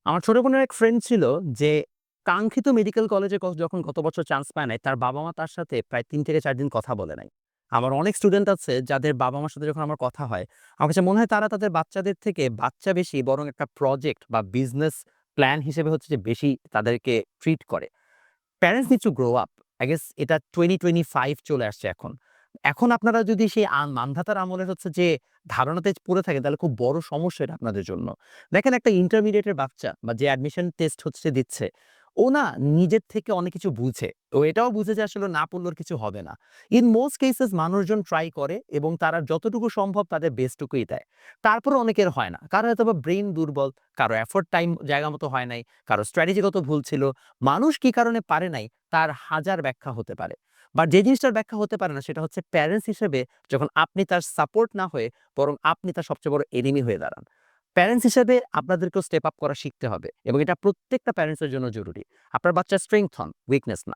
আমার ছোট বোনের এক ফ্রেন্ড ছিল যে কাঙ্ক্ষিত মেডিকেল কলেজে যখন গত বছর চান্স পায় নাই, তার বাবা-মা তার সাথে প্রায় ৩ থেকে ৪ দিন কথা বলে নাই। আমার অনেক স্টুডেন্ট আছে যাদের বাবা-মার সাথে যখন আমার কথা হয়, আমার কাছে মনে হয় তারা তাদের বাচ্চাদের থেকে বাচ্চা বেশি বরং একটা প্রজেক্ট বা বিজনেস প্ল্যান হিসেবে হচ্ছে যে বেশি তাদেরকে ট্রিট করে। Parents need to grow up. I guess এটা 2025 চলে আসছে এখন। এখন আপনারা যদি সেই মানধাতার আমলের হচ্ছে যে ধারণাতে পড়ে থাকেন, তাহলে খুব বড় সমস্যা এটা আপনাদের জন্য। দেখেন একটা ইন্টারমিডিয়েটের বাচ্চা বা যে অ্যাডমিশন টেস্ট হচ্ছে দিচ্ছে, ও না নিজের থেকে অনেক কিছু বুঝে। ও এটাও বুঝে যে আসলে না পড়লে ওর কিছু হবে না। ইন মোস্ট কেসেস মানুষজন ট্রাই করে এবং তারা যতটুকু সম্ভব তাদের বেস্টটুকুই দেয়। তারপরেও অনেকের হয় না। কারো হয়তোবা ব্রেইন দুর্বল, কারো এফোর্ট টাইম জায়গা মতো হয় নাই, কারো স্ট্র্যাটেজিগত ভুল ছিল। মানুষ কি কারণে পারে নাই তার হাজার ব্যাখ্যা হতে পারে। বাট যে জিনিসটার ব্যাখ্যা হতে পারে না সেটা হচ্ছে প্যারেন্টস হিসেবে যখন আপনি তার সাপোর্ট না হয়ে বরং আপনি তার সবচেয়ে বড় এনিমি হয়ে দাঁড়ান। প্যারেন্টস হিসেবে আপনাদেরকেও স্টেপ আপ করা শিখতে হবে এবং এটা প্রত্যেকটা প্যারেন্টস এর জন্য জরুরি। আপনার বাচ্চার স্ট্রেংথ হন, উইকনেস না।